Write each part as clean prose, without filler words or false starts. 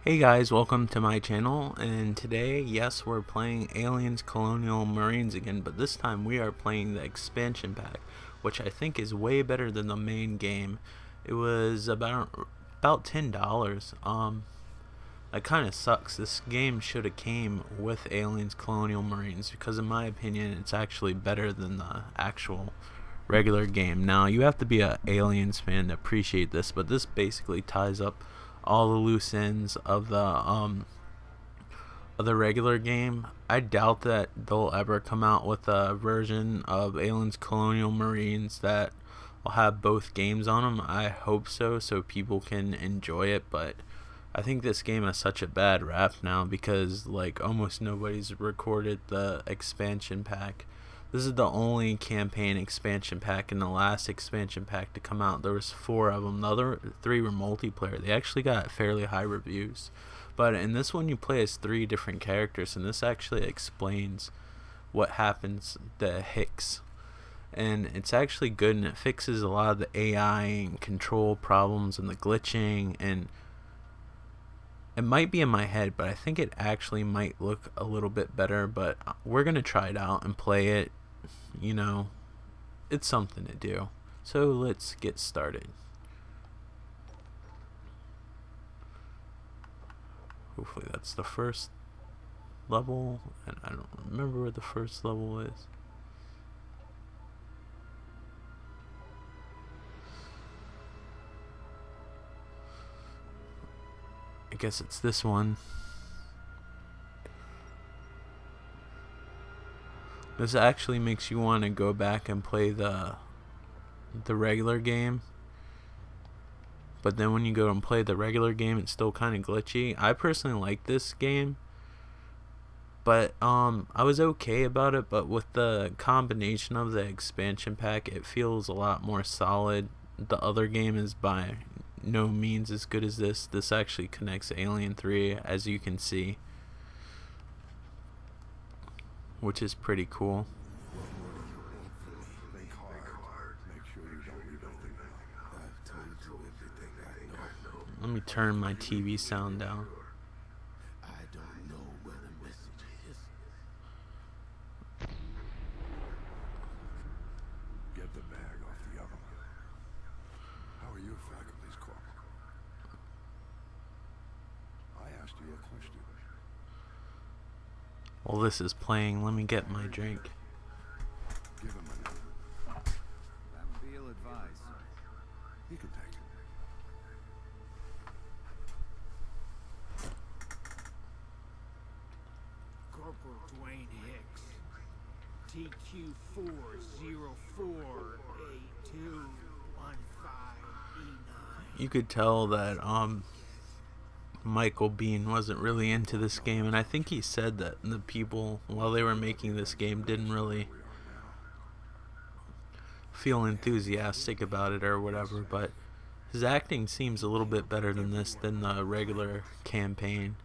Hey guys, welcome to my channel, and today, yes, we're playing Aliens Colonial Marines again, but this time we are playing the expansion pack, which I think is way better than the main game. It was about $10. That kind of sucks. This game should have came with Aliens Colonial Marines, because in my opinion, it's actually better than the actual regular game. Now, you have to be an Aliens fan to appreciate this, but this basically ties up all the loose ends of the regular game. I doubt that they'll ever come out with a version of Aliens Colonial Marines that will have both games on them. I hope so people can enjoy it, but I think this game has such a bad rap now because like almost nobody's recorded the expansion pack. This is the only campaign expansion pack, and the last expansion pack to come out, there was 4 of them. The other 3 were multiplayer. They actually got fairly high reviews. But in this one, you play as 3 different characters, and this actually explains what happens to Hicks. And it's actually good, and it fixes a lot of the AI and control problems and the glitching. And it might be in my head, but I think it actually might look a little bit better. But we're going to try it out and play it. You know, it's something to do. So let's get started. Hopefully that's the first level, and I don't remember where the first level is. I guess it's this one. This actually makes you want to go back and play the regular game. But then when you go and play the regular game, it's still kind of glitchy. I personally like this game, but I was okay about it. But with the combination of the expansion pack, it feels a lot more solid. The other game is by no means as good as this. This actually connects Alien 3, as you can see, which is pretty cool. Let me turn my TV sound down. I don't know where the message is. Get the bag off the other one. How are you, faculty's corporal? I asked you a question. While this is playing, let me get my drink. Give him a name. That would be ill-advised. He can take it. Corporal Dwayne Hicks, TQ4048215E9. You could tell that Michael Bean wasn't really into this game, and I think he said that the people, while they were making this game, didn't really feel enthusiastic about it or whatever, but his acting seems a little bit better than this, than the regular campaign.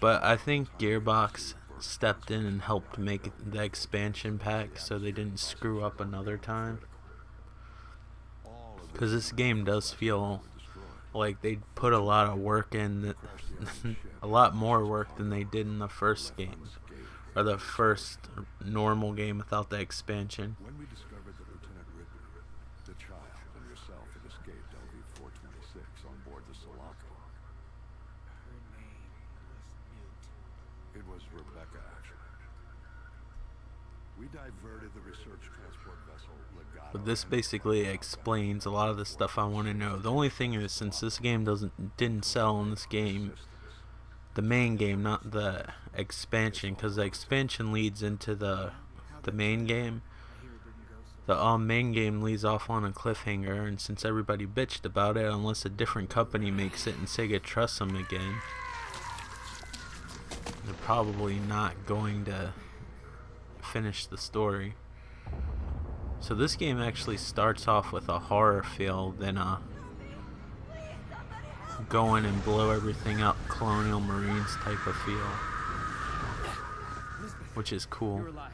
But I think Gearbox stepped in and helped make the expansion pack so they didn't screw up another time, because this game does feel like they put a lot of work in, a lot more work than they did in the first game, or the first normal game without the expansion. When we discovered that Lieutenant Ridley, the child, and yourself had escaped LV-426 on board the Sulaco. Her name was Newt. It was Rebecca, actually. We diverted the research transport vessel Legato. But this basically explains a lot of the stuff I want to know. The only thing is, since this game didn't sell in this game, the main game, not the expansion, because the expansion leads into the main game. The main game leads off on a cliffhanger, and since everybody bitched about it, unless a different company makes it and Sega trusts them again, they're probably not going to finish the story. So this game actually starts off with a horror feel, then go in and blow everything up, Colonial Marines type of feel, which is cool. You're alive.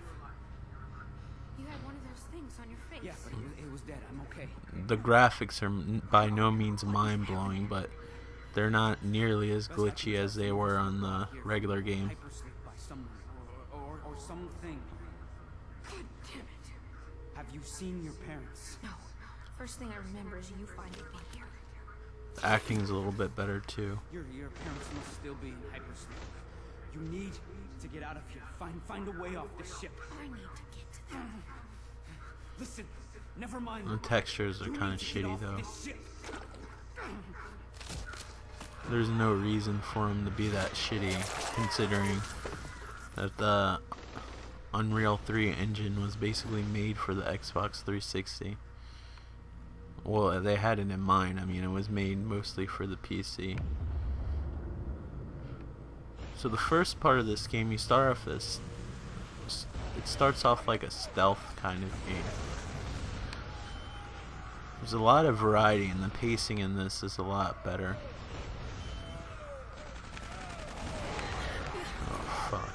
You had one of those things on your face. Yeah, but it was dead. I'm okay. The graphics are by no means mind-blowing, but they're not nearly as glitchy as they were on the regular game. Hypersleep by someone or something. God damn it. Have you seen your parents? No. First thing I remember is you finding me here. The acting's a little bit better too. Your parents must still be in hypersleep. You need to get out of here. Find a way off this ship. I need to get to them. Listen, never mind. The textures are You kind of need to get shitty off though. this ship. There's no reason for them to be that shitty, considering that the Unreal 3 engine was basically made for the Xbox 360. Well, they had it in mind. I mean, it was made mostly for the PC. So the first part of this game, you start off as... It starts off like a stealth kind of game. There's a lot of variety, and the pacing in this is a lot better. Oh, fuck.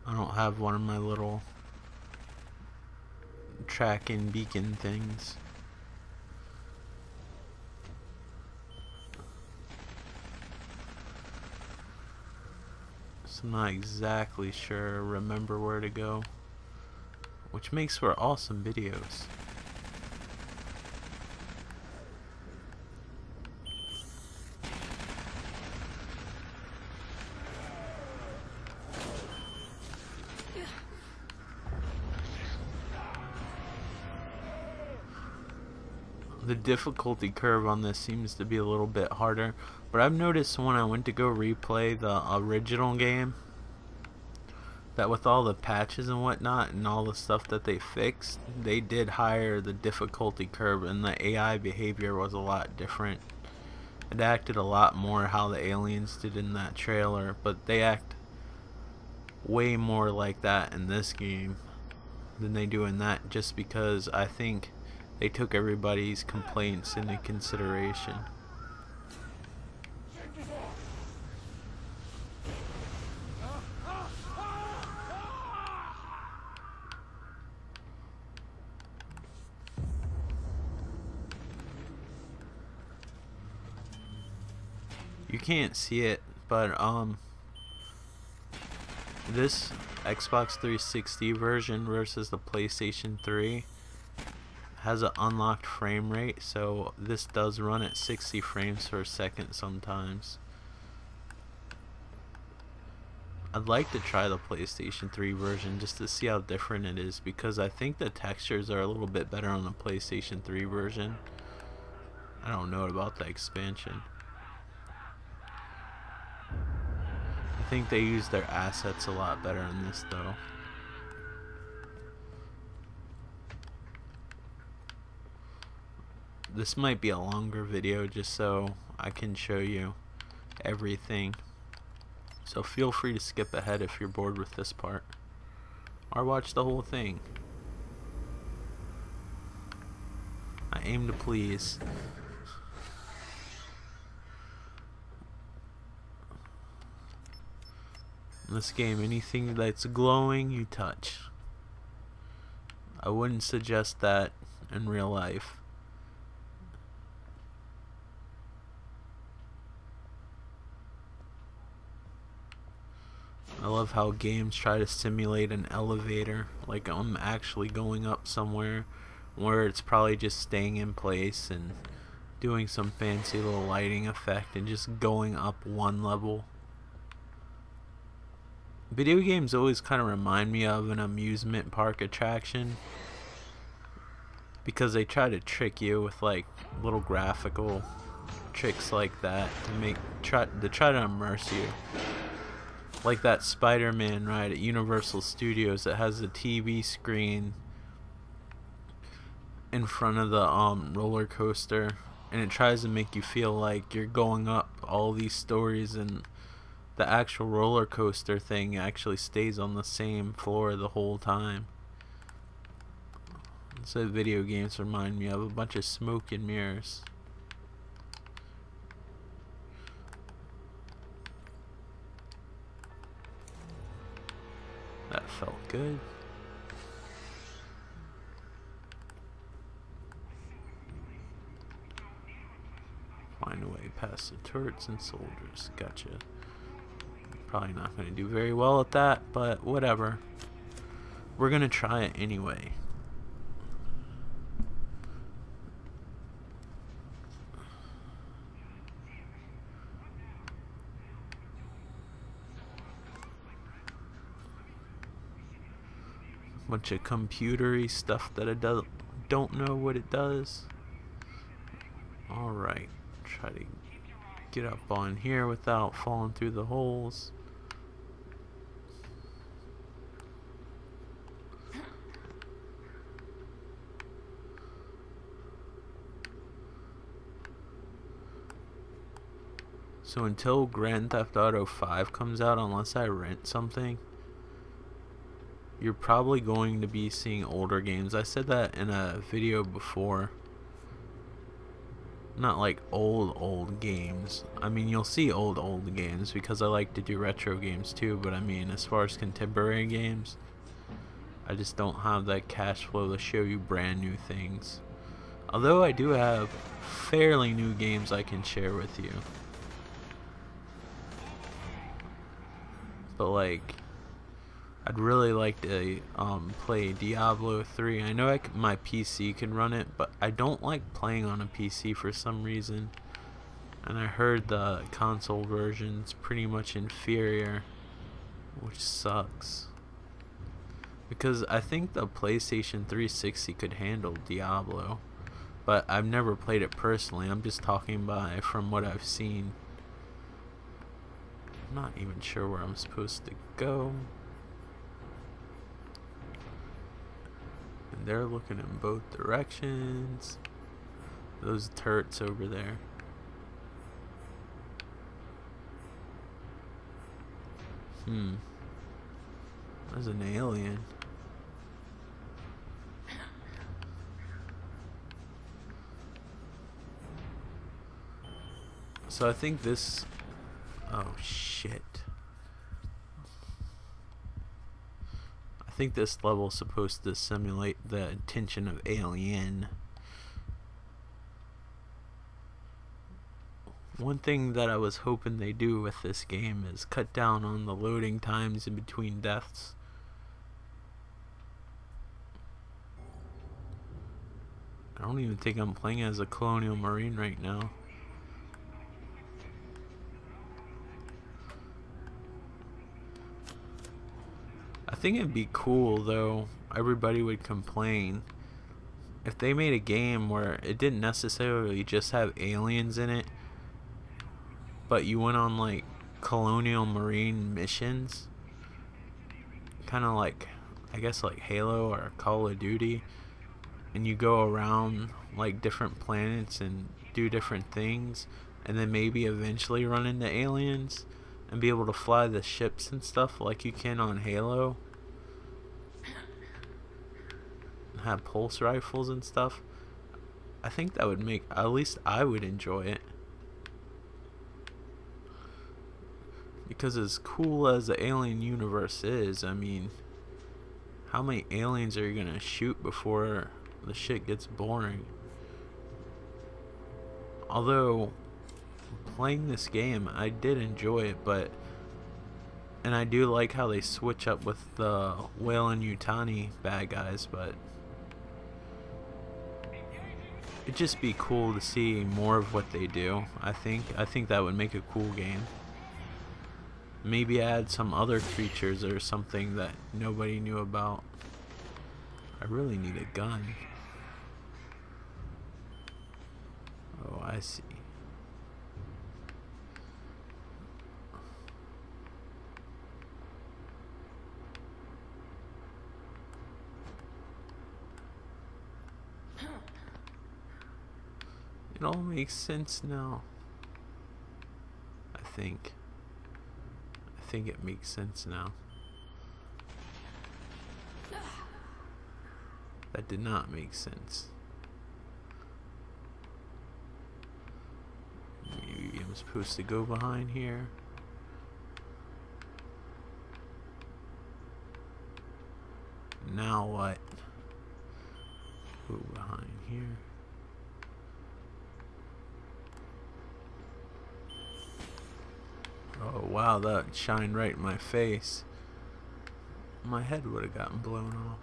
I don't have one of my little tracking beacon things. So I'm not exactly sure, remember where to go, which makes for awesome videos. The difficulty curve on this seems to be a little bit harder, but I've noticed when I went to go replay the original game that with all the patches and whatnot and all the stuff that they fixed, they did higher the difficulty curve, and the AI behavior was a lot different. It acted a lot more how the aliens did in that trailer, but they act way more like that in this game than they do in that, just because I think they took everybody's complaints into consideration. You can't see it, but this Xbox 360 version versus the PlayStation 3 has an unlocked frame rate, so this does run at 60 frames per second sometimes. I'd like to try the PlayStation 3 version just to see how different it is, because I think the textures are a little bit better on the PlayStation 3 version. I don't know about the expansion. I think they use their assets a lot better in this though. This might be a longer video just so I can show you everything. So feel free to skip ahead if you're bored with this part, or watch the whole thing. I aim to please. In this game, anything that's glowing you touch. I wouldn't suggest that in real life. I love how games try to simulate an elevator, like I'm actually going up somewhere, where it's probably just staying in place and doing some fancy little lighting effect and just going up one level. Video games always kind of remind me of an amusement park attraction, because they try to trick you with like little graphical tricks like that to try to immerse you. Like that Spider-Man ride at Universal Studios that has a TV screen in front of the roller coaster, and it tries to make you feel like you're going up all these stories, and the actual roller coaster thing actually stays on the same floor the whole time. That's what video games remind me of, a bunch of smoke and mirrors. That felt good. Find a way past the turrets and soldiers. Gotcha. Probably not going to do very well at that, but whatever. We're going to try it anyway. Bunch of computery stuff that I don't know what it does. Alright, try to get up on here without falling through the holes. So until Grand Theft Auto 5 comes out, unless I rent something, you're probably going to be seeing older games. I said that in a video before. Not like old games. I mean, you'll see old games because I like to do retro games too, but I mean, as far as contemporary games, I just don't have that cash flow to show you brand new things. Although I do have fairly new games I can share with you. But like, I'd really like to play Diablo 3. I know my PC can run it, but I don't like playing on a PC for some reason. And I heard the console version's pretty much inferior, which sucks. Because I think the PlayStation 360 could handle Diablo, but I've never played it personally. I'm just talking from what I've seen. I'm not even sure where I'm supposed to go. And they're looking in both directions. Those turrets over there. There's an alien. So I think this... Oh shit. I think this level is supposed to simulate the attention of Alien. One thing that I was hoping they do with this game is cut down on the loading times in between deaths. I don't even think I'm playing as a Colonial Marine right now. I think it'd be cool though, everybody would complain, if they made a game where it didn't necessarily just have aliens in it, but you went on like Colonial Marine missions, kind of like, I guess like Halo or Call of Duty, and you go around like different planets and do different things, and then maybe eventually run into aliens and be able to fly the ships and stuff like you can on Halo. And have pulse rifles and stuff. I think that would make, at least I would enjoy it. Because as cool as the alien universe is, I mean, how many aliens are you gonna shoot before the shit gets boring? Although playing this game, I did enjoy it, and I do like how they switch up with the Whale and Yutani bad guys, but it'd just be cool to see more of what they do. I think that would make a cool game. Maybe add some other creatures or something that nobody knew about. I really need a gun. Oh, I see. It all makes sense now. I think it makes sense now. That did not make sense. Maybe I'm supposed to go behind here. Now what? Go behind here. Oh wow, that shined right in my face. My head would have gotten blown off.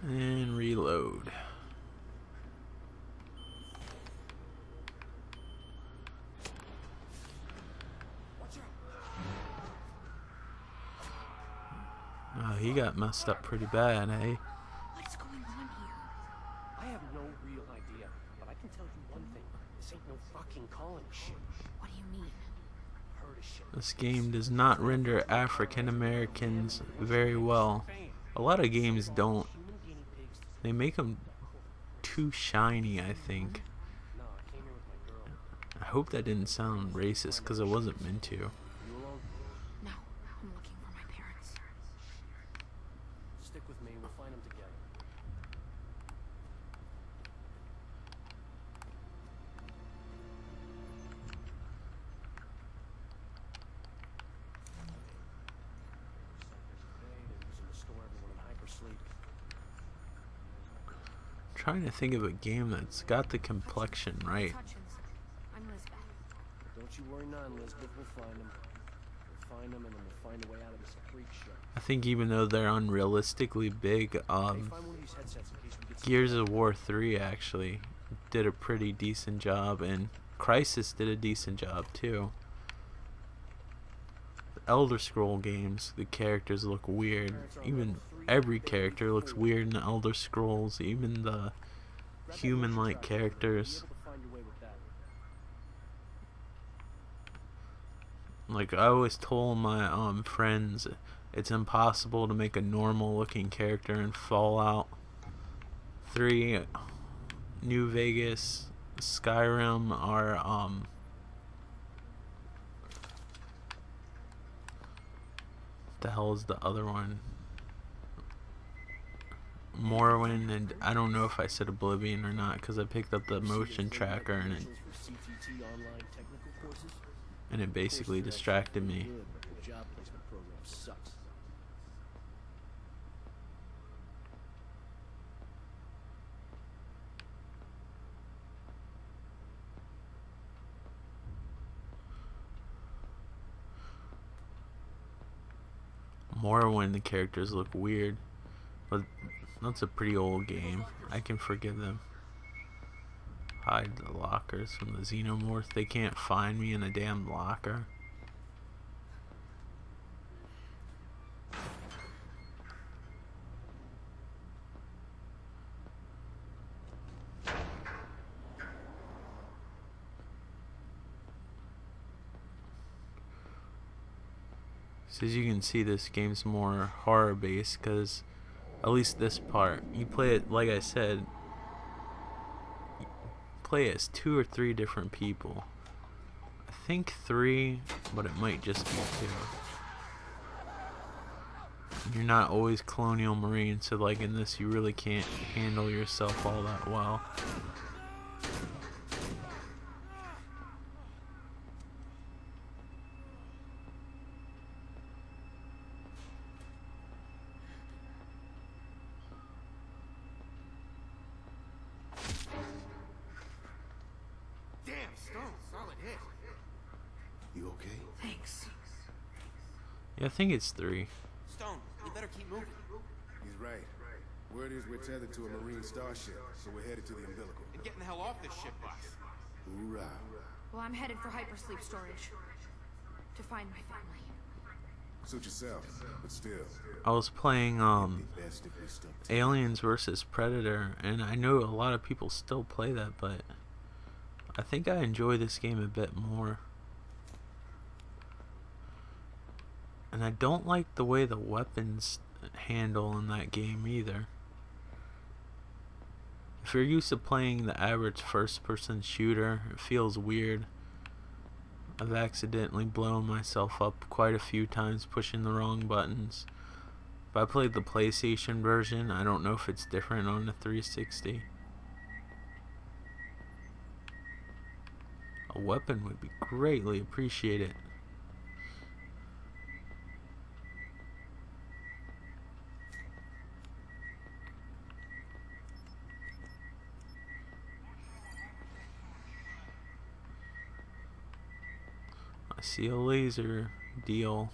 And reload. Oh, he got messed up pretty bad, eh? What's going on here? I have no real idea, but I can tell you one thing. This ain't no fucking colony shit. What do you mean? Heard of shit. This game does not render African Americans very well. A lot of games don't. Human guinea pigs. They make them too shiny, I think. No, I came here with my girl. I hope that didn't sound racist, because it wasn't meant to. You alone? No, I'm looking for my parents. Stick with me. We'll find them together. Trying to think of a game that's got the complexion right. Hutchins. I'm Lisbeth. Don't you worry none, Elizabeth. We'll find them. We'll find them, and then we'll find a way out of this freak show. I think even though they're unrealistically big, Hey, find one of these headsets in case we get some Gears of War 3 actually did a pretty decent job, and Crisis did a decent job too. The Elder Scroll games, the characters look weird. Even every character looks weird in the Elder Scrolls, even the human-like characters. able to find your way with that. Like I always told my friends, it's impossible to make a normal-looking character in Fallout 3, New Vegas, Skyrim are the hell is the other one? Morrowind, and I don't know if I said Oblivion or not because I picked up the motion tracker and it basically distracted me. The job placement program sucks. Morrowind, the characters look weird, but that's a pretty old game. I can forgive them. Hide the lockers from the xenomorph. They can't find me in a damn locker. So as you can see, this game's more horror based because at least this part, you play it, like I said, you play as 2 or 3 different people. I think 3, but it might just be 2. You're not always Colonial Marine, so like in this you really can't handle yourself all that well. You okay? Thanks. Yeah, I think it's 3. Stone, you better keep moving. He's right. Word is we're tethered to a Marine starship, so we're headed to the umbilical. And getting the hell off this shit bus. Hoorah. Well, I'm headed for hypersleep storage to find my family. Suit yourself, but still. I was playing Best if we stuck to Aliens vs Predator, and I know a lot of people still play that, but I think I enjoy this game a bit more. And I don't like the way the weapons handle in that game either. If you're used to playing the average first-person shooter, it feels weird. I've accidentally blown myself up quite a few times pushing the wrong buttons. If I played the PlayStation version, I don't know if it's different on the 360. A weapon would be greatly appreciated. see a laser deal.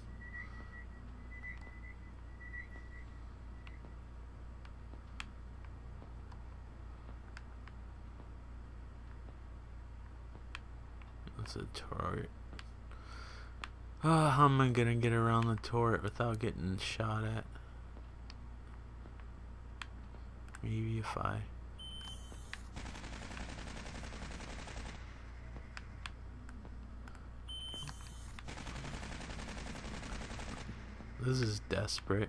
That's a turret. How am I gonna get around the turret without getting shot at? Maybe if I... This is desperate.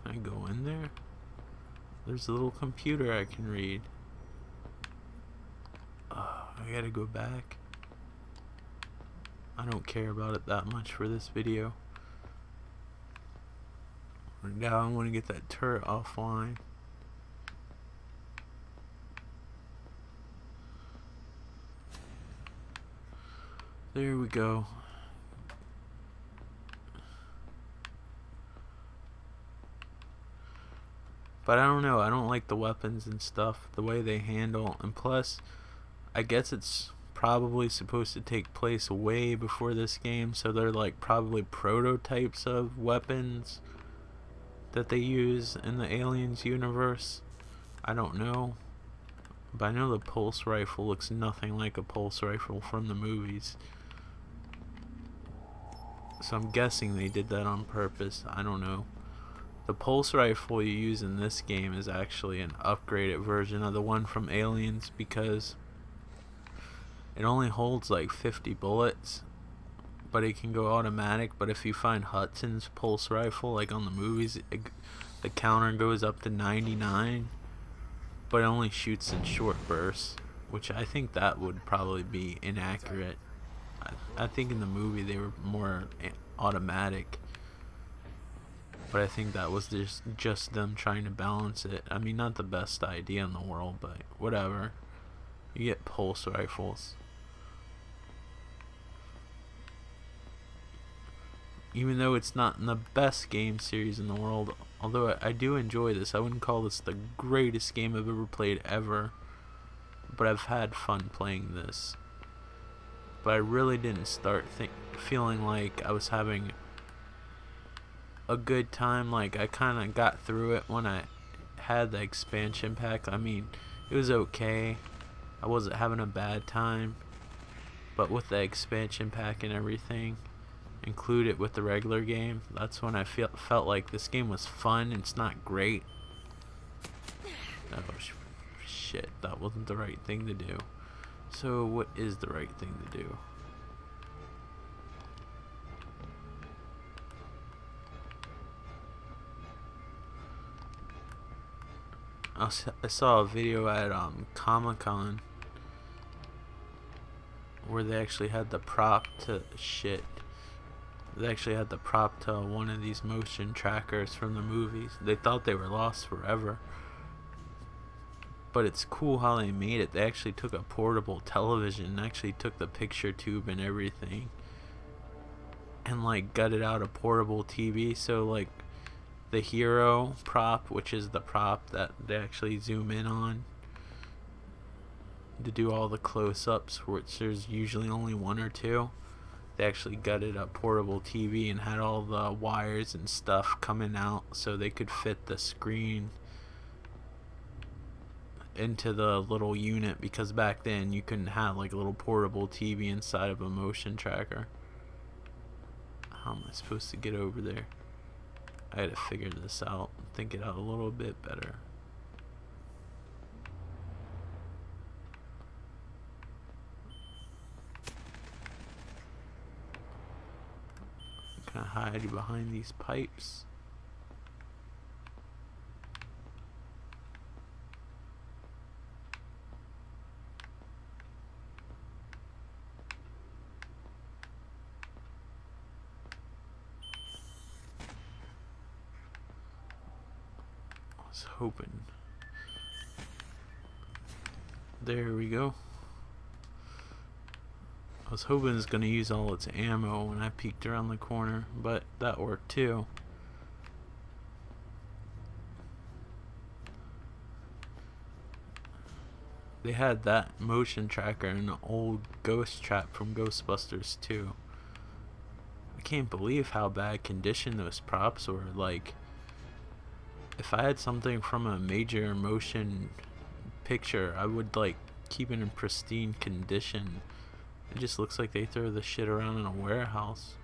Can I go in there? There's a little computer I can read. I gotta go back. I don't care about it that much for this video. Now I want to get that turret offline. There we go. But I don't know, I don't like the weapons and stuff, the way they handle, and plus I guess it's probably supposed to take place way before this game, so they're like probably prototypes of weapons that they use in the Aliens universe. I don't know, but I know the pulse rifle looks nothing like a pulse rifle from the movies, so I'm guessing they did that on purpose. I don't know. The pulse rifle you use in this game is actually an upgraded version of the one from Aliens, because it only holds like 50 bullets, but it can go automatic. But if you find Hudson's pulse rifle, like on the movies, the counter goes up to 99, but it only shoots in short bursts, which I think that would probably be inaccurate. I think in the movie they were more automatic, but I think that was just them trying to balance it. I mean, not the best idea in the world, but whatever. You get pulse rifles. Even though it's not in the best game series in the world, although I do enjoy this, I wouldn't call this the greatest game I've ever played ever, but I've had fun playing this. But I really didn't start feeling like I was having a good time. Like, I kind of got through it when I had the expansion pack. I mean, it was okay. I wasn't having a bad time, but with the expansion pack and everything included with the regular game, that's when I felt like this game was fun. It's not great. Oh shit, that wasn't the right thing to do. So what is the right thing to do? I saw a video at Comic-Con where they actually had the prop to They actually had the prop to one of these motion trackers from the movies. They thought they were lost forever, but it's cool how they made it. They actually took a portable television and actually took the picture tube and everything and like gutted out a portable TV. So like the hero prop, which is the prop that they actually zoom in on to do all the close-ups, which there's usually only one or two, they actually gutted a portable TV and had all the wires and stuff coming out so they could fit the screen into the little unit, because back then you couldn't have like a little portable TV inside of a motion tracker. How am I supposed to get over there? I had to figure this out, think it out a little bit better. Can I hide behind these pipes? I was hoping. There we go. I was hoping it was going to use all its ammo when I peeked around the corner, but that worked too. They had that motion tracker in the old ghost trap from Ghostbusters too. I can't believe how bad condition those props were. Like, if I had something from a major motion picture, I would like keep it in pristine condition. It just looks like they throw the shit around in a warehouse.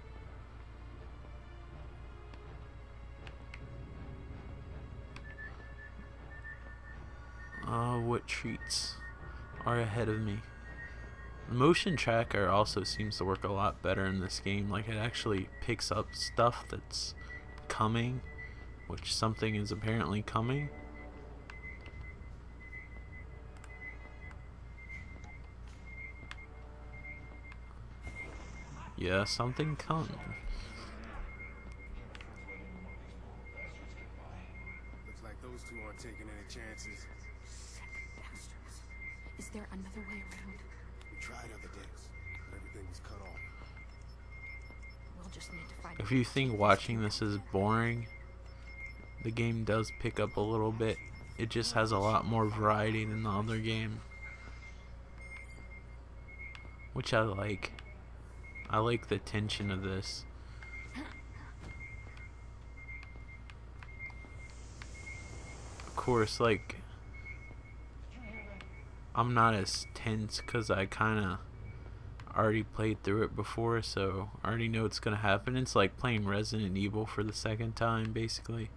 What treats are ahead of me? The motion tracker also seems to work a lot better in this game. Like, it actually picks up stuff that's coming, which something is apparently coming. Yeah, something coming. Looks like those two aren't taking any chances. Bastards. Is there another way around? We tried other decks, but everything was cut off. We'll just need to find. If you think watching this is boring, the game does pick up a little bit. It just has a lot more variety than the other game, which I like. I like the tension of this. Of course, like, I'm not as tense because I kind of already played through it before, so I already know what's gonna happen. It's like playing Resident Evil for the second time, basically.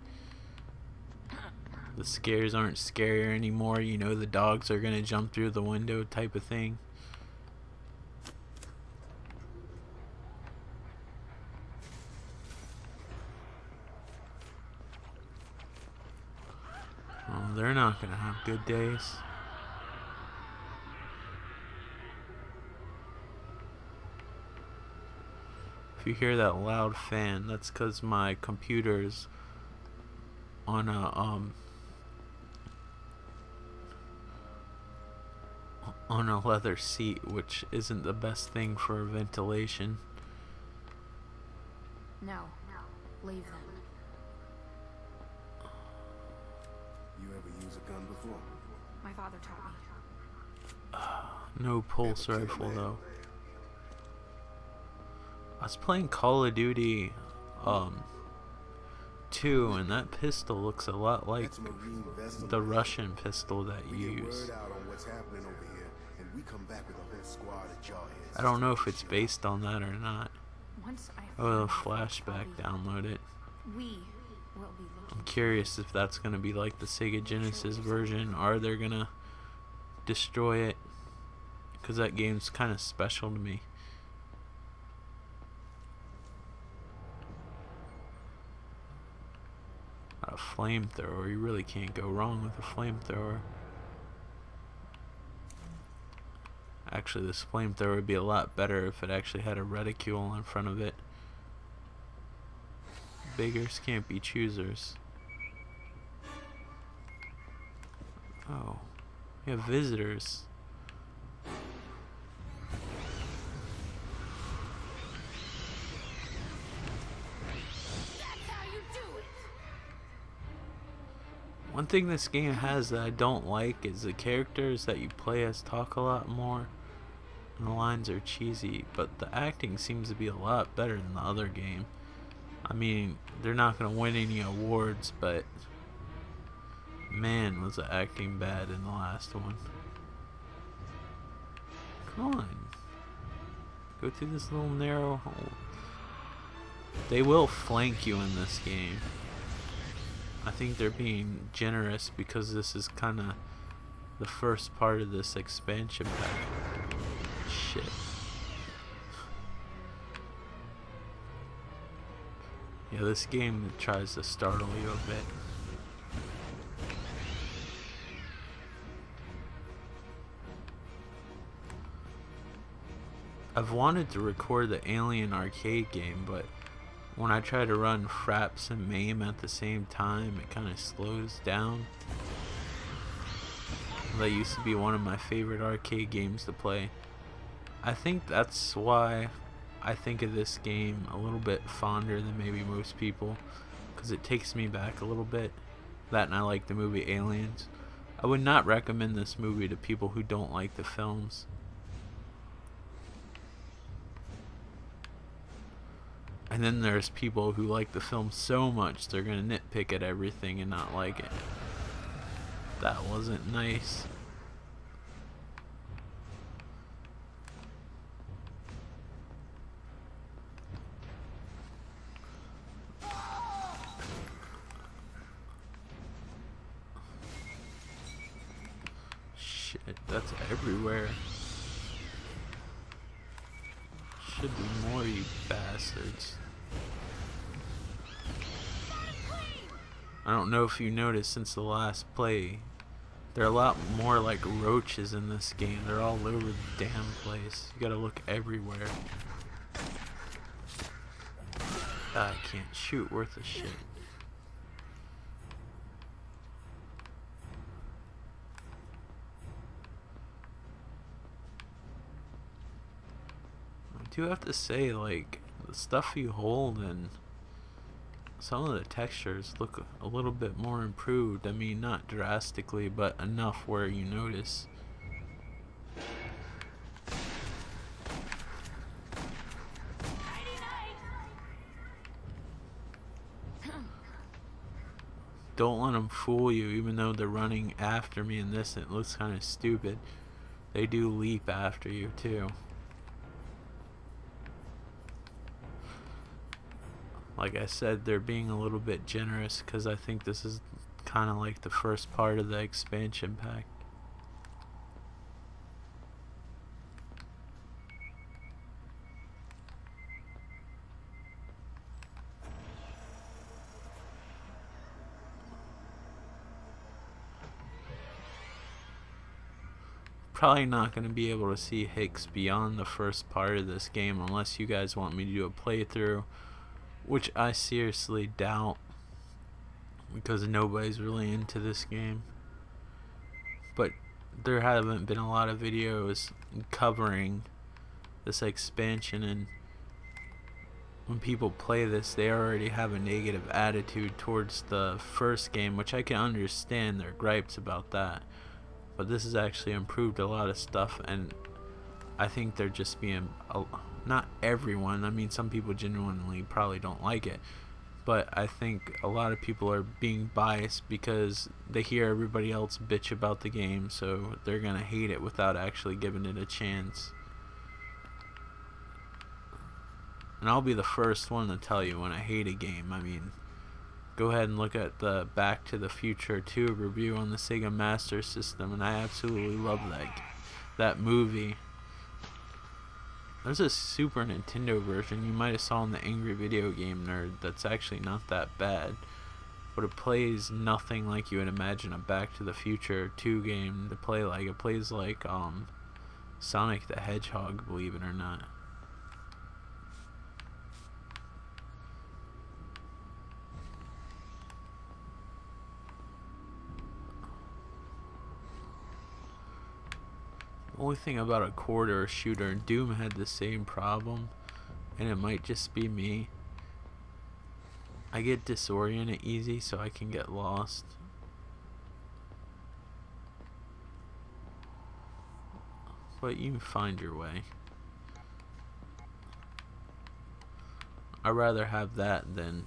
The scares aren't scarier anymore. You know the dogs are gonna jump through the window type of thing. Oh, they're not gonna have good days. If you hear that loud fan, that's because my computer's on a leather seat, which isn't the best thing for ventilation. No. Leave them. You ever use a gun before? My father taught me. No pulse rifle though. I was playing Call of Duty 2, and that pistol looks a lot like That's Marine vessel. the Russian pistol that you We get use. word out on what's happening over here, and we come back with a whole squad of jawheads. I don't know if it's based on that or not. Once I Oh, find flashback, Bobby, download it. we will be looking. I'm curious if that's gonna be like the Sega Genesis version, or they're gonna destroy it, because that game's kind of special to me. A flamethrower, you really can't go wrong with a flamethrower. Actually, this flamethrower would be a lot better if it actually had a reticule in front of it. Beggars can't be choosers. Oh, we have visitors. One thing this game has that I don't like is the characters that you play as talk a lot more, and the lines are cheesy, but the acting seems to be a lot better than the other game. I mean, they're not going to win any awards, but man, was the acting bad in the last one. Come on. Go through this little narrow hole. They will flank you in this game. I think they're being generous because this is kind of the first part of this expansion pack. Shit. Yeah, this game tries to startle you a bit. I've wanted to record the Alien arcade game, but when I try to run Fraps and MAME at the same time, it kind of slows down. That used to be one of my favorite arcade games to play. I think that's why I think of this game a little bit fonder than maybe most people, because it takes me back a little bit. That, and I like the movie Aliens. I would not recommend this movie to people who don't like the films. And then there's people who like the film so much they're gonna nitpick at everything and not like it. That wasn't nice. Shit, that's everywhere. Should be more, you bastards. I don't know if you noticed since the last play, there are a lot more like roaches in this game. They're all over the damn place. You gotta look everywhere. I can't shoot worth a shit. I do have to say, like, the stuff you hold and some of the textures look a little bit more improved. I mean, not drastically, but enough where you notice. Don't let them fool you, even though they're running after me in this, it looks kind of stupid. They do leap after you, too. Like I said, they're being a little bit generous because I think this is kind of like the first part of the expansion pack. Probably not going to be able to see Hicks beyond the first part of this game unless you guys want me to do a playthrough, which I seriously doubt because nobody's really into this game. But there haven't been a lot of videos covering this expansion, and when people play this they already have a negative attitude towards the first game, which I can understand their gripes about that. But this has actually improved a lot of stuff, and I think they're just being, not everyone, I mean some people genuinely probably don't like it, but I think a lot of people are being biased because they hear everybody else bitch about the game, so they're gonna hate it without actually giving it a chance. And I'll be the first one to tell you when I hate a game. I mean, go ahead and look at the Back to the Future 2 review on the Sega Master System, and I absolutely love that movie. There's a Super Nintendo version you might have saw in the Angry Video Game Nerd that's actually not that bad, but it plays nothing like you would imagine a Back to the Future 2 game to play like. It plays like Sonic the Hedgehog, believe it or not. The only thing about a corridor shooter, Doom had the same problem, and it might just be me. I get disoriented easy, so I can get lost. But you can find your way. I'd rather have that than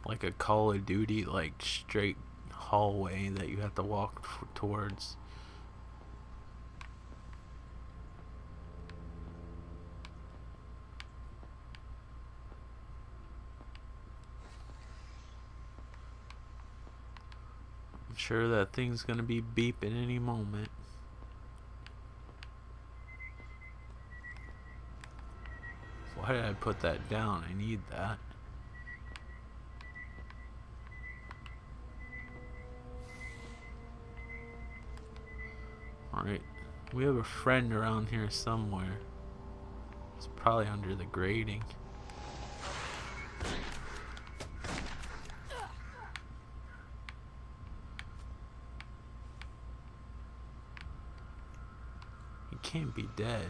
like a Call of Duty, like straight hallway that you have to walk towards. Sure that thing's gonna be beeping any moment. Why did I put that down? I need that. Alright, we have a friend around here somewhere. It's probably under the grating. Can't be dead.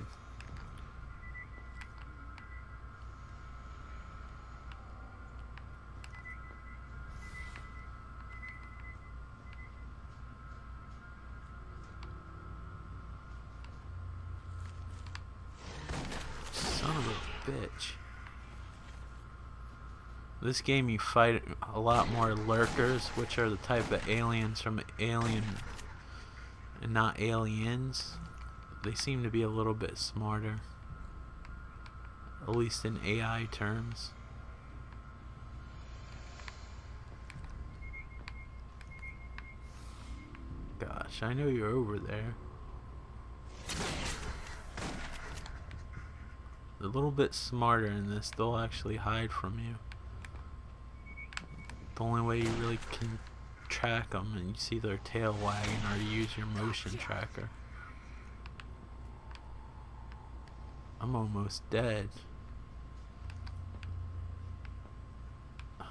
This game you fight a lot more lurkers, which are the type of aliens from Alien and not aliens. They seem to be a little bit smarter, at least in AI terms. Gosh, I know you're over there. They're a little bit smarter in this. They'll actually hide from you. The only way you really can track them and you see their tail wagging or you use your motion tracker. I'm almost dead.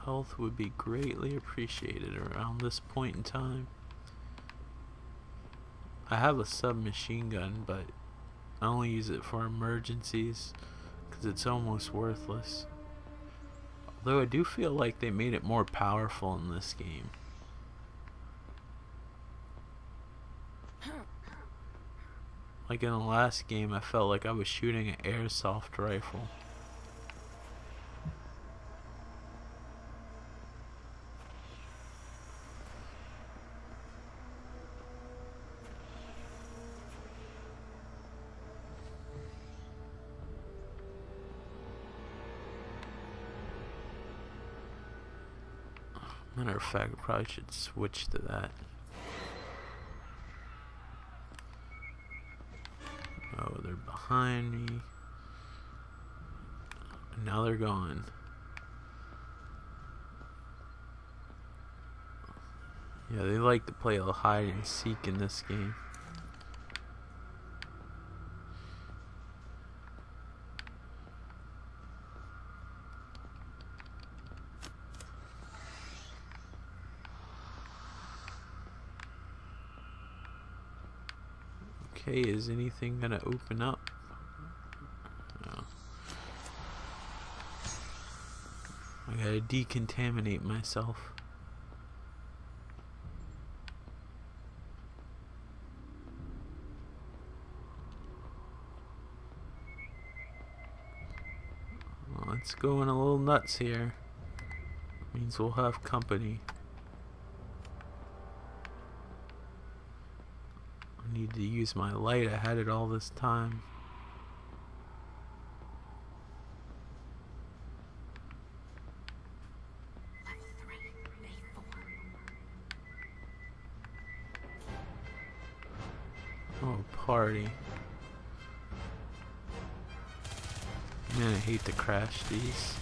Health would be greatly appreciated around this point in time. I have a submachine gun, but I only use it for emergencies because it's almost worthless. Although I do feel like they made it more powerful in this game. Like in the last game, I felt like I was shooting an airsoft rifle. Matter of fact, I probably should switch to that. Oh, they're behind me. Now they're gone. Yeah, they like to play a hide and seek in this game. Okay, is anything gonna open up? No. I gotta decontaminate myself. Well, it's going a little nuts here. Means we'll have company. I need to use my light. I had it all this time. Oh, party. Man, I hate to crash these.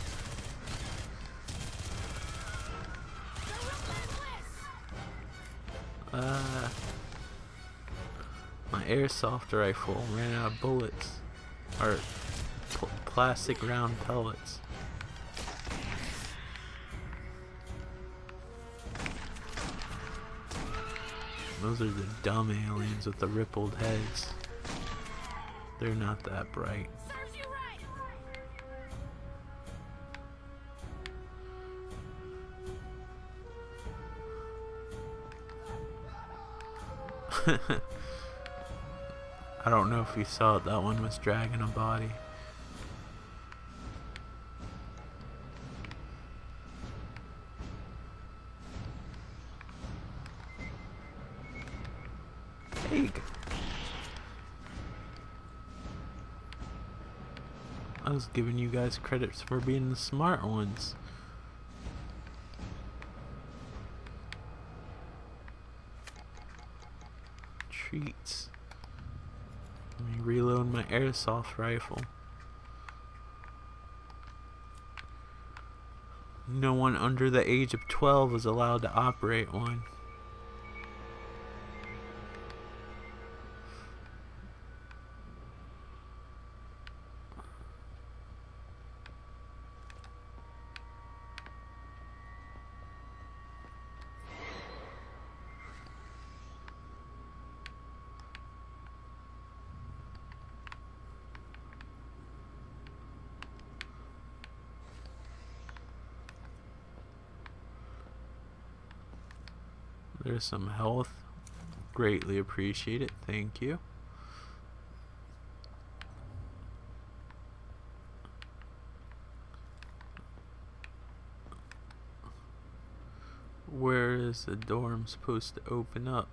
My airsoft rifle ran out of bullets, or plastic round pellets. Those are the dumb aliens with the rippled heads. They're not that bright. I don't know if you saw it, that one was dragging a body. Hey. I was giving you guys credits for being the smart ones. Treats. Let me reload my airsoft rifle. No one under the age of 12 is allowed to operate one. There's some health. Greatly appreciate it. Thank you. Where is the door I'm supposed to open up?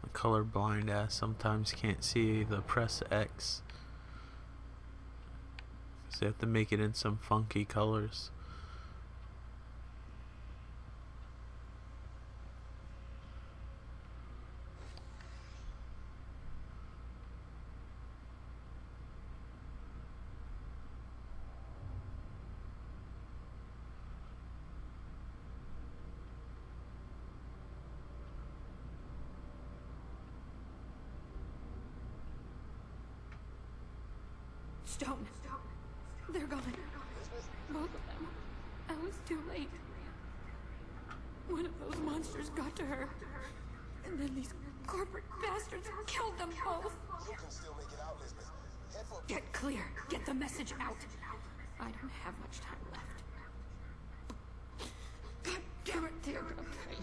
The colorblind ass sometimes can't see the press X. So you have to make it in some funky colors. Stone. They're gone. Both of them. I was too late. One of those monsters got to her. And then these corporate bastards killed them both. You can still make it out, Elizabeth. Head for... Get clear. Get the message out. I don't have much time left. God damn it, they're gonna pay.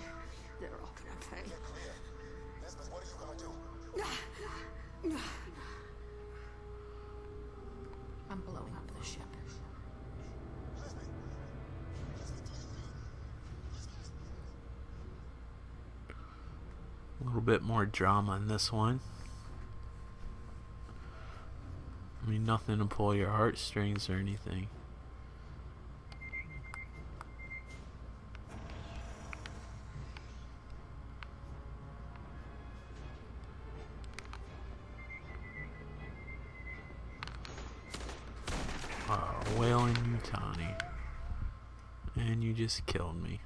They're all gonna pay. Get clear. Elizabeth, what are you gonna do? I'm blowing up the ship. A little bit more drama in this one. I mean, nothing to pull your heartstrings or anything. Wailing Utani. And you just killed me.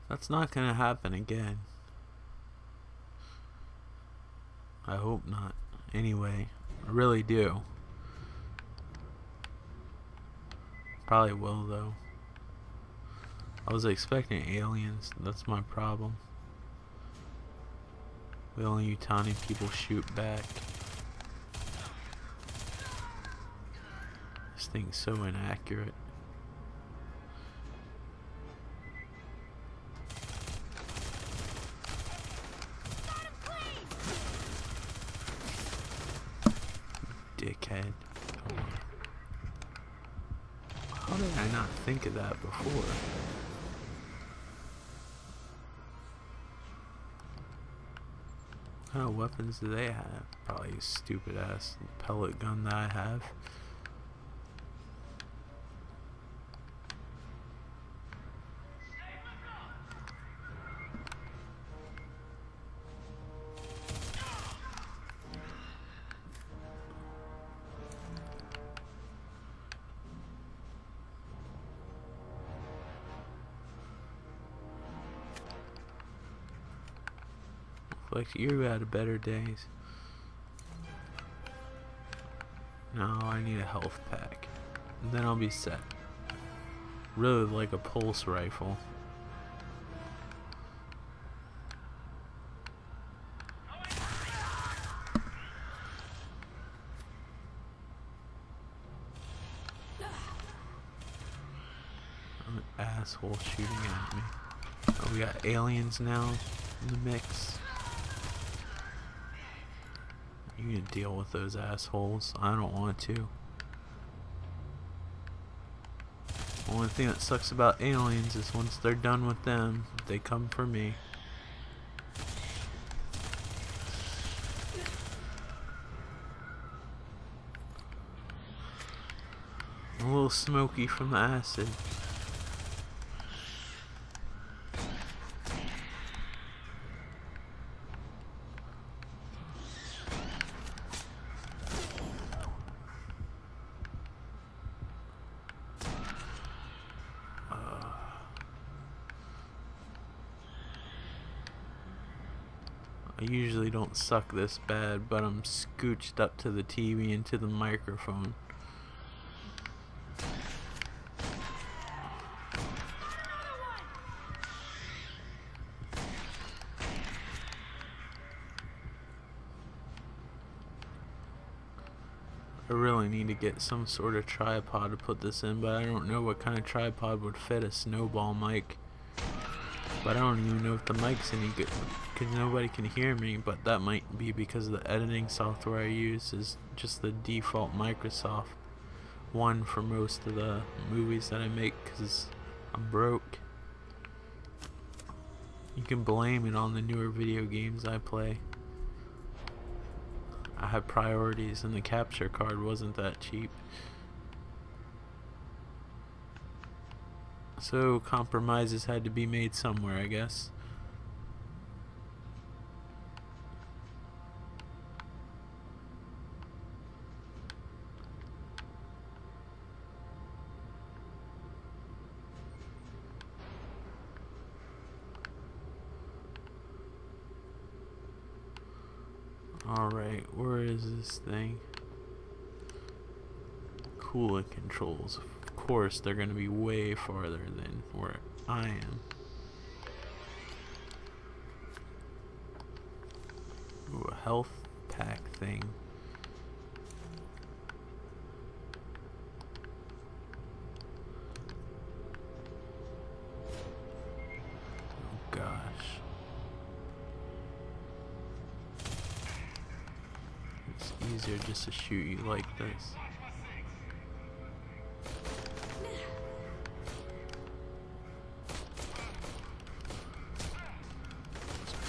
That's not gonna happen again. I hope not. Anyway, I really do. Probably will though. I was expecting aliens, that's my problem. Wailing Utani people shoot back. This thing's so inaccurate. Dickhead. Come on. How did I not think of that before? What kind of weapons do they have? Probably a stupid ass pellet gun that I have. Like you had better days. No, I need a health pack. And then I'll be set. Really like a pulse rifle. An asshole shooting at me. Oh, we got aliens now in the mix. You can deal with those assholes. I don't want to. Only thing that sucks about aliens is once they're done with them, they come for me. I'm a little smoky from the acid. I usually don't suck this bad, but I'm scooched up to the TV and to the microphone. I really need to get some sort of tripod to put this in, but I don't know what kind of tripod would fit a snowball mic. But I don't even know if the mic's any good, because nobody can hear me, but that might be because the editing software I use is just the default Microsoft one for most of the movies that I make, because I'm broke. You can blame it on the newer video games I play. I had priorities and the capture card wasn't that cheap. So compromises had to be made somewhere, I guess. Alright, where is this thing? Coolant controls. Of course, they're going to be way farther than where I am. Ooh, a health pack thing. Oh gosh. It's easier just to shoot you like this.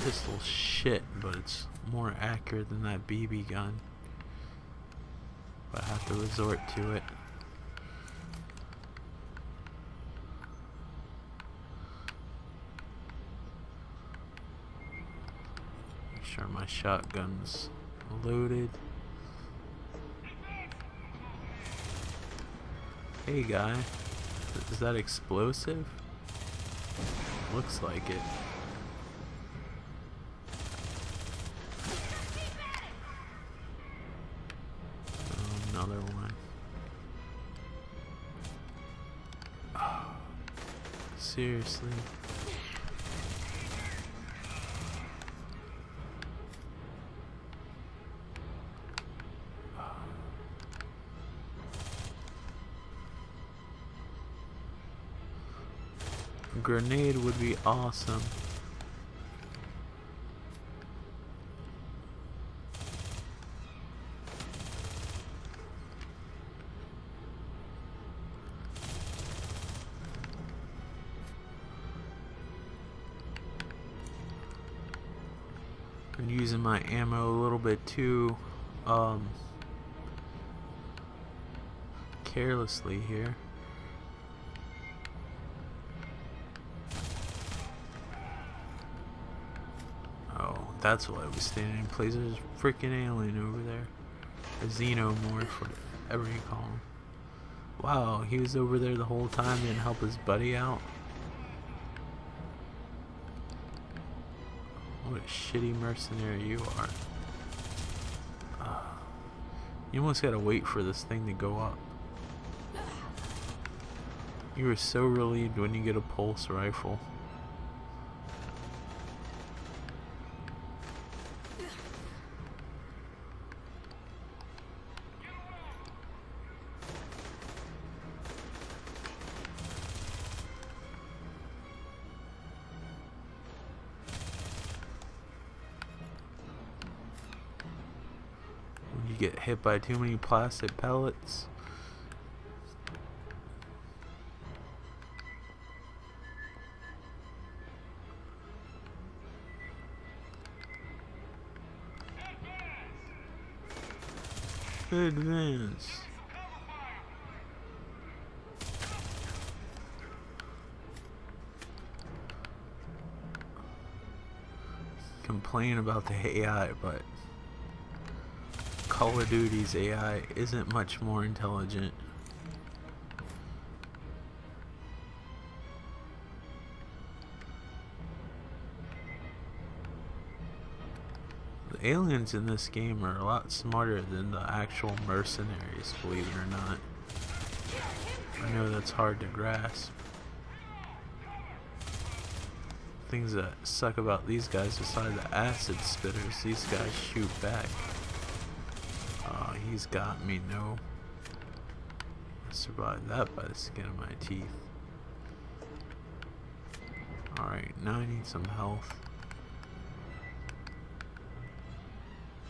Pistol shit, but it's more accurate than that BB gun. But I have to resort to it. Make sure my shotgun's loaded. Hey guy, is that explosive? Looks like it. Another one. Oh, seriously. A grenade would be awesome. I'm using my ammo a little bit too carelessly here. Oh, that's why I was standing in place. There's a freaking alien over there. A xenomorph, whatever you call him. Wow, he was over there the whole time, didn't help his buddy out. What a shitty mercenary you are. You almost gotta wait for this thing to go up. You were so relieved when you get a pulse rifle. You get hit by too many plastic pellets. Advance. Complain about the AI, but Call of Duty's AI isn't much more intelligent. The aliens in this game are a lot smarter than the actual mercenaries, believe it or not. I know that's hard to grasp. Things that suck about these guys, besides the acid spitters, these guys shoot back. he's got me. No. I survived that by the skin of my teeth. Alright, now I need some health.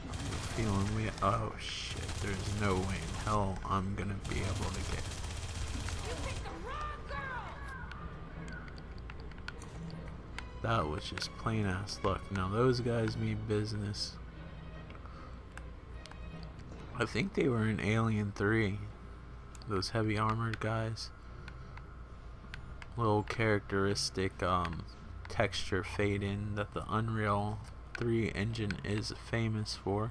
I'm feeling we. Oh shit, there's no way in hell I'm gonna be able to get. That was just plain ass luck. Now those guys mean business. I think they were in Alien 3. Those heavy armored guys. Little characteristic texture fade in that the Unreal 3 engine is famous for.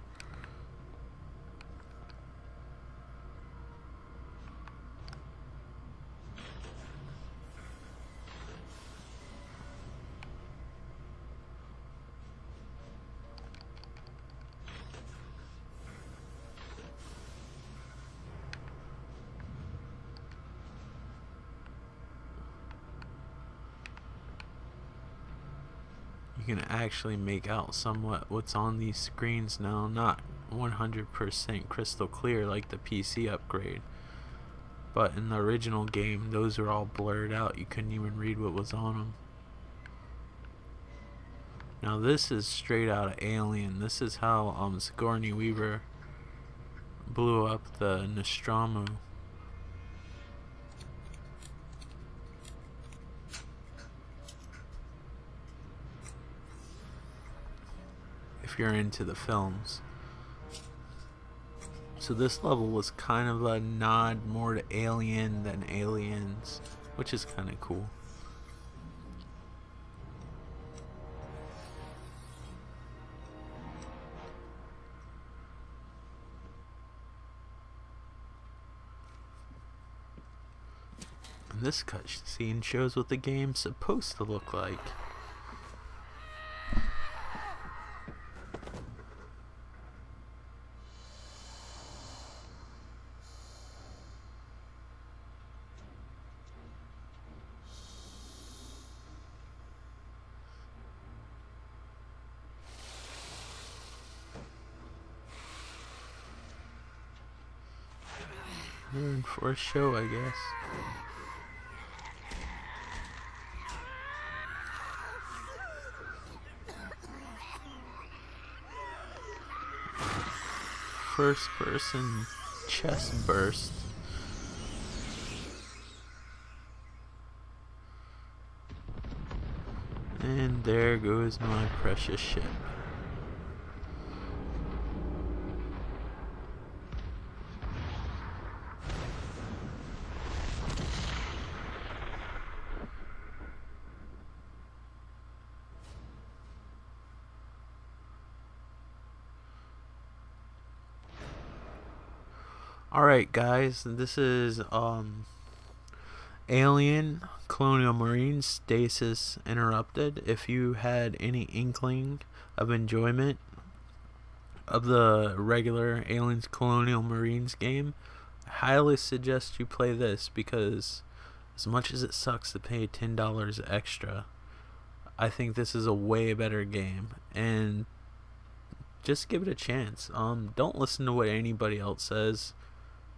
You can actually make out somewhat what's on these screens now, not 100% crystal clear like the PC upgrade, but in the original game those were all blurred out. You couldn't even read what was on them. Now this is straight out of Alien. This is how Sigourney Weaver blew up the Nostromo. If you're into the films. So this level was kind of a nod more to Alien than Aliens, which is kind of cool. And this cutscene shows what the game's supposed to look like. We're in for a show, I guess. First person chest burst. And there goes my precious ship. Alright guys, this is Alien Colonial Marines Stasis Interrupted. If you had any inkling of enjoyment of the regular Aliens Colonial Marines game, I highly suggest you play this, because as much as it sucks to pay $10 extra, I think this is a way better game, and just give it a chance. Don't listen to what anybody else says.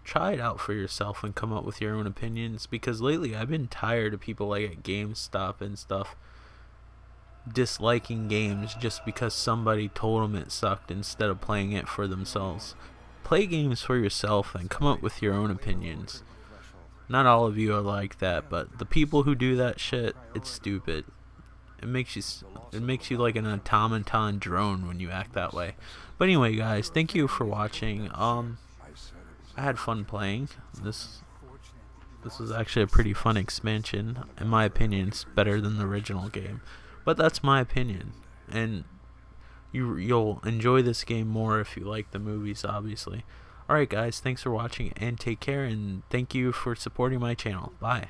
Try it out for yourself and come up with your own opinions, because lately I've been tired of people like at GameStop and stuff disliking games just because somebody told them it sucked instead of playing it for themselves. Play games for yourself and come up with your own opinions. Not all of you are like that, but the people who do that shit, it's stupid. It makes you like an automaton drone when you act that way. But anyway guys, thank you for watching. I had fun playing. This was actually a pretty fun expansion. In my opinion, it's better than the original game. But that's my opinion. And you'll enjoy this game more if you like the movies, obviously. Alright guys, thanks for watching and take care, and thank you for supporting my channel. Bye.